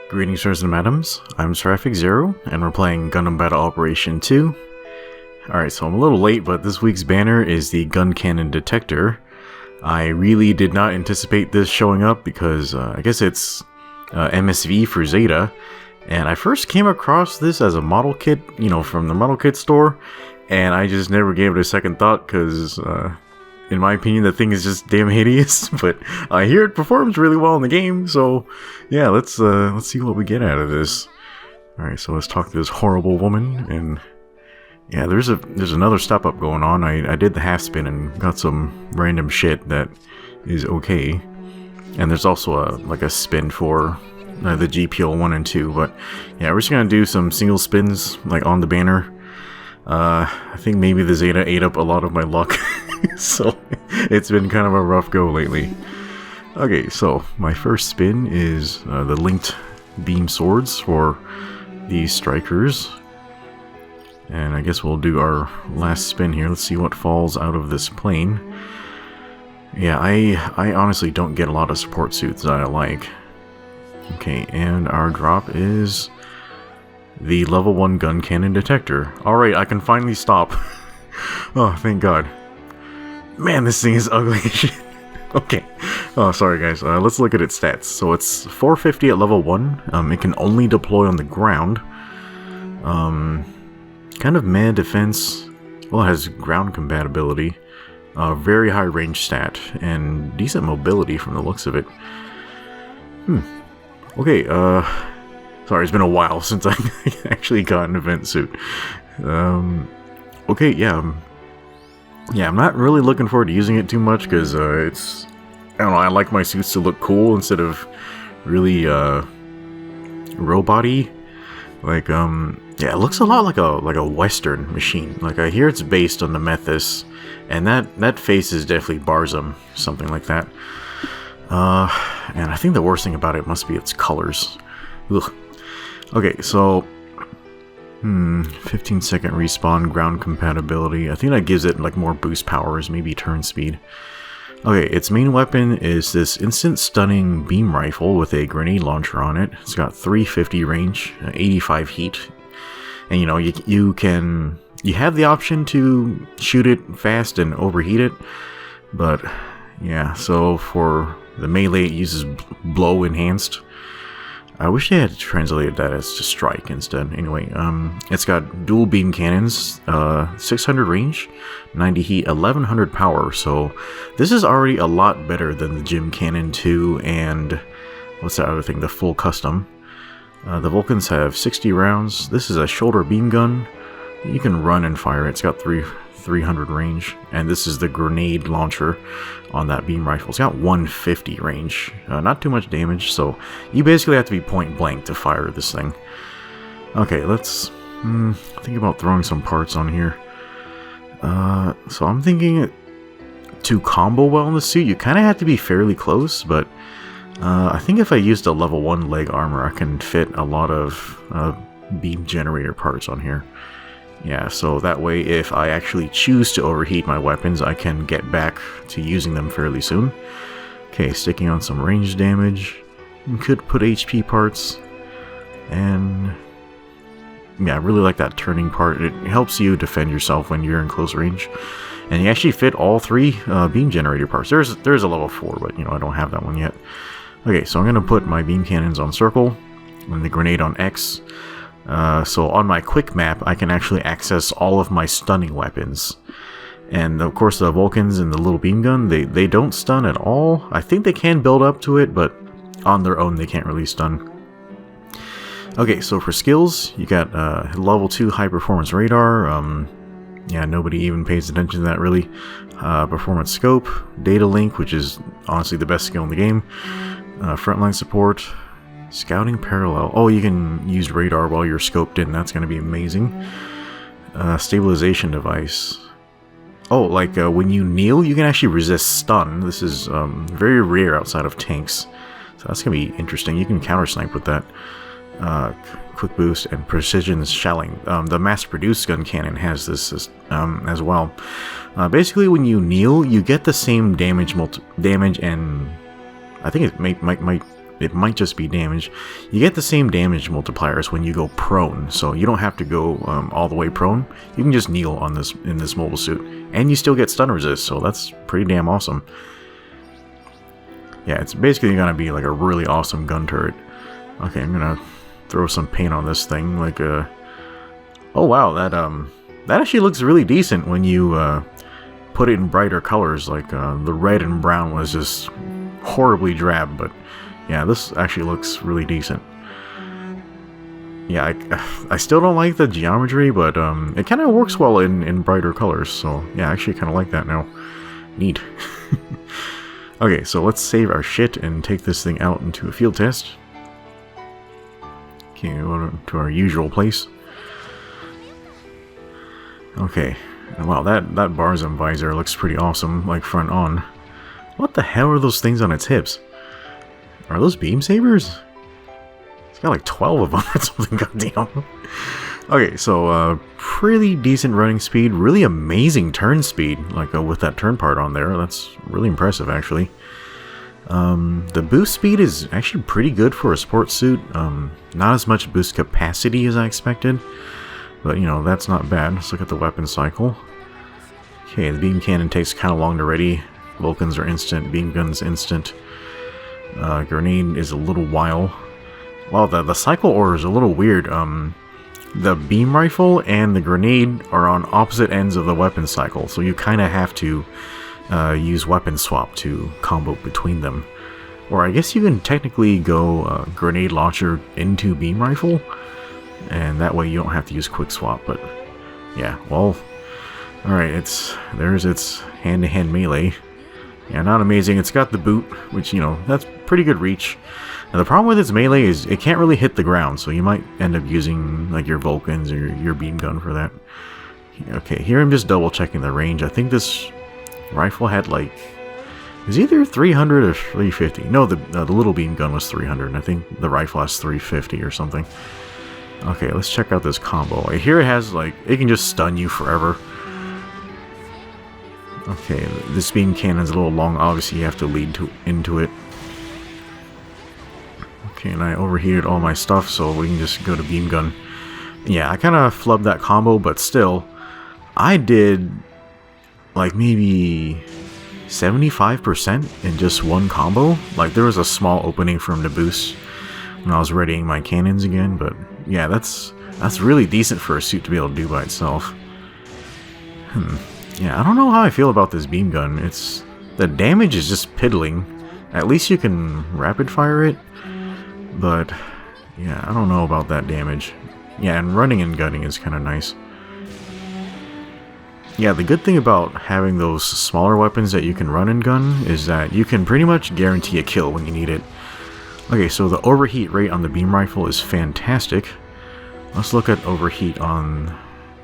Greetings, sirs and madams. I'm Seraphic Zero, and we're playing Gundam Battle Operation 2. Alright, so I'm a little late, but this week's banner is the Guncannon Detector. I really did not anticipate this showing up because I guess it's MSV for Zeta, and I first came across this as a model kit, from the model kit store, and I just never gave it a second thought because, in my opinion, the thing is just damn hideous, but I hear it performs really well in the game, so yeah, let's see what we get out of this. Alright, so let's talk to this horrible woman, and yeah, there's another step up going on. I did the half spin and got some random shit that is okay, and there's also a spin for the GPO 1 and 2, but yeah, we're just gonna do some single spins like on the banner. I think maybe the Zeta ate up a lot of my luck. So it's been kind of a rough go lately. Okay, so my first spin is the linked beam swords for these strikers. And I guess we'll do our last spin here. Let's see what falls out of this plane. Yeah, I honestly don't get a lot of support suits that I like. Okay, and our drop is the level 1 Guncannon Detector. Alright, I can finally stop. Oh, thank God. Man, this thing is ugly as shit. Okay. Oh, sorry guys. Let's look at its stats. So it's 450 at level 1. It can only deploy on the ground. Kind of meh defense. Well, it has ground compatibility. Very high range stat. And decent mobility from the looks of it. Okay, sorry, it's been a while since I actually got an event suit. Okay, yeah. Yeah, I'm not really looking forward to using it too much because it's, I don't know, I like my suits to look cool instead of really robot-y. Like, yeah, it looks a lot like a Western machine. Like, I hear it's based on the Methus, and that face is definitely Barzum, something like that. And I think the worst thing about it must be its colors. Ugh. Okay, so 15-second respawn, ground compatibility. I think that gives it like more boost powers, maybe turn speed. Okay, its main weapon is this instant stunning beam rifle with a grenade launcher on it. It's got 350 range, 85 heat, and you have the option to shoot it fast and overheat it, but yeah. So for the melee, it uses blow enhanced. I wish they had translated that as to strike instead. Anyway, it's got dual beam cannons, 600 range, 90 heat, 1100 power. So this is already a lot better than the Gym Cannon 2 and what's that other thing? The full custom. The Vulcans have 60 rounds. This is a shoulder beam gun. You can run and fire it. It's got 300 range, and this is the grenade launcher on that beam rifle. It's got 150 range, not too much damage, so you basically have to be point blank to fire this thing. Okay, let's think about throwing some parts on here. So I'm thinking to combo well in the suit, you kind of have to be fairly close, but I think if I used a level 1 leg armor, I can fit a lot of beam generator parts on here. Yeah, so that way if I actually choose to overheat my weapons, I can get back to using them fairly soon. Okay, sticking on some range damage. You could put HP parts. And yeah, I really like that turning part. It helps you defend yourself when you're in close range. And you actually fit all 3 beam generator parts. There's a level 4, but I don't have that one yet. Okay, so I'm going to put my beam cannons on circle and the grenade on X. So on my quick map, I can actually access all of my stunning weapons. And of course the Vulcans and the little beam gun, they don't stun at all. I think they can build up to it, but on their own they can't really stun. Okay, so for skills, you got level 2 high performance radar. Yeah, nobody even pays attention to that really. Performance scope, data link, which is honestly the best skill in the game. Frontline support. Scouting parallel. Oh, you can use radar while you're scoped in. That's going to be amazing. Stabilization device. Oh, like when you kneel, you can actually resist stun. This is very rare outside of tanks. So that's going to be interesting. You can counter snipe with that. Quick boost and precision shelling. The mass-produced gun cannon has this as well. Basically, when you kneel, you get the same damage and I think it might it might just be damage. You get the same damage multipliers when you go prone, so you don't have to go all the way prone. You can just kneel on this in this mobile suit, and you still get stun resist, so that's pretty damn awesome. Yeah, it's basically gonna be like a really awesome gun turret. Okay, I'm gonna throw some paint on this thing, like oh wow, that actually looks really decent when you put it in brighter colors. Like the red and brown was just horribly drab, but yeah, this actually looks really decent. Yeah, I still don't like the geometry, but it kind of works well in brighter colors, so yeah, I actually kind of like that now. Neat. Okay, so let's save our shit and take this thing out into a field test. Okay, go to our usual place. Okay, wow, that Barzum visor looks pretty awesome, like front on. What the hell are those things on its hips? Are those beam sabers? It's got like 12 of them or something, goddamn. Okay, so pretty decent running speed, really amazing turn speed, like with that turn part on there. That's really impressive, actually. The boost speed is actually pretty good for a sports suit. Not as much boost capacity as I expected, but you know, that's not bad. Let's look at the weapon cycle. Okay, the beam cannon takes kind of long to ready. Vulcans are instant, beam guns instant. Grenade is a little while. Well, the cycle order is a little weird. The beam rifle and the grenade are on opposite ends of the weapon cycle, so you kind of have to use weapon swap to combo between them. Or I guess you can technically go grenade launcher into beam rifle, and that way you don't have to use quick swap. But yeah, well, alright, there's its hand-to-hand melee. Yeah, not amazing. It's got the boot, which, you know, that's pretty good reach. Now, the problem with its melee is it can't really hit the ground, so you might end up using like your Vulcans or your beam gun for that. Okay, here I'm just double checking the range. I think this rifle had like, it was either 300 or 350. No, the little beam gun was 300. I think the rifle has 350 or something. Okay, let's check out this combo. Here it has like, it can just stun you forever. Okay, this beam cannon's a little long. Obviously, you have to lead into it. Okay, and I overheated all my stuff, so we can just go to beam gun. Yeah, I kind of flubbed that combo, but still, I did like maybe 75% in just one combo. Like, there was a small opening for him to boost when I was readying my cannons again, but yeah, that's really decent for a suit to be able to do by itself. Yeah, I don't know how I feel about this beam gun. The damage is just piddling. At least you can rapid fire it, but yeah, I don't know about that damage. Yeah, and running and gunning is kind of nice. Yeah, the good thing about having those smaller weapons that you can run and gun is that you can pretty much guarantee a kill when you need it. Okay, so the overheat rate on the beam rifle is fantastic. Let's look at overheat on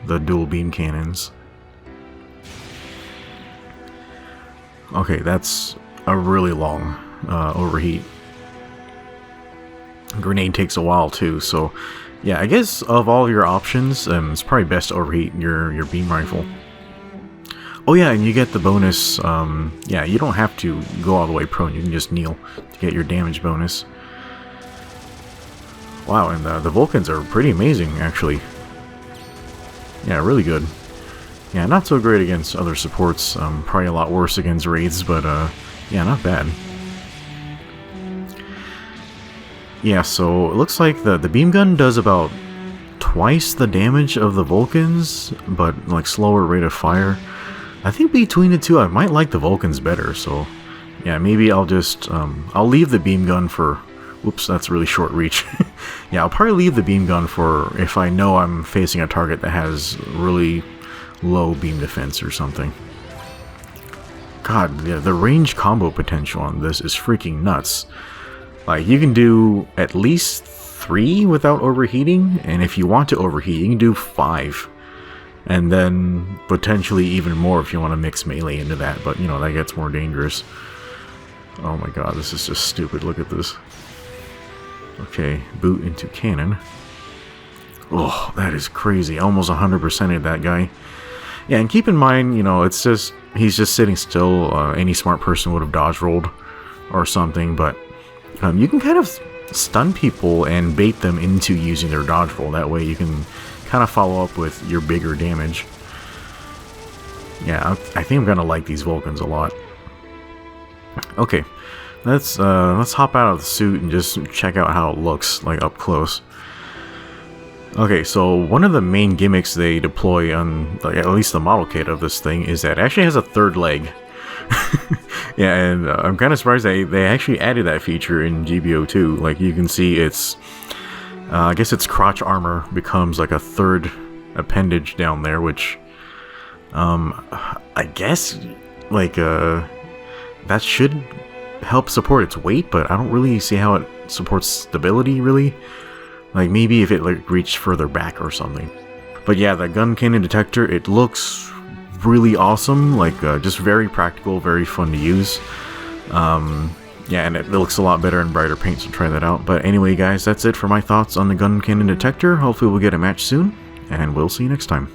the dual beam cannons. Okay, that's a really long overheat. Grenade takes a while too, so yeah, I guess of all your options, it's probably best to overheat your beam rifle. Oh yeah, and you get the bonus, yeah, you don't have to go all the way prone, you can just kneel to get your damage bonus. Wow, and the Vulcans are pretty amazing, actually. Yeah, really good. Yeah, not so great against other supports, probably a lot worse against raids, but yeah, not bad. Yeah, so it looks like the beam gun does about twice the damage of the Vulcans, but like slower rate of fire. I think between the two, I might like the Vulcans better, so yeah, maybe I'll just, I'll leave the beam gun for, whoops, that's really short reach. Yeah, I'll probably leave the beam gun for if I know I'm facing a target that has really low beam defense or something. God, yeah, the range combo potential on this is freaking nuts. Like, you can do at least 3 without overheating, and if you want to overheat, you can do 5. And then potentially even more if you want to mix melee into that, but you know, that gets more dangerous. Oh my god, this is just stupid. Look at this. Okay, boot into cannon. Oh, that is crazy. Almost 100%ed that guy. Yeah, and keep in mind, you know, it's just, he's just sitting still. Any smart person would have dodge rolled or something, but You can kind of stun people and bait them into using their dodge roll. That way you can kind of follow up with your bigger damage. Yeah, I think I'm gonna like these Vulcans a lot. Okay, let's hop out of the suit and just check out how it looks like up close. Okay, so one of the main gimmicks they deploy on, like, at least the model kit of this thing, is that it actually has a third leg. Yeah, and I'm kind of surprised they actually added that feature in GBO2. Like, you can see it's, I guess its crotch armor becomes like a third appendage down there, which, I guess, like, that should help support its weight, but I don't really see how it supports stability, really. Like, maybe if it, like, reached further back or something. But yeah, the Guncannon Detector, it looks really awesome, like, just very practical, very fun to use. Yeah, and it looks a lot better in brighter paint, so try that out. But anyway, guys, that's it for my thoughts on the Guncannon Detector. Hopefully we'll get a match soon, and we'll see you next time.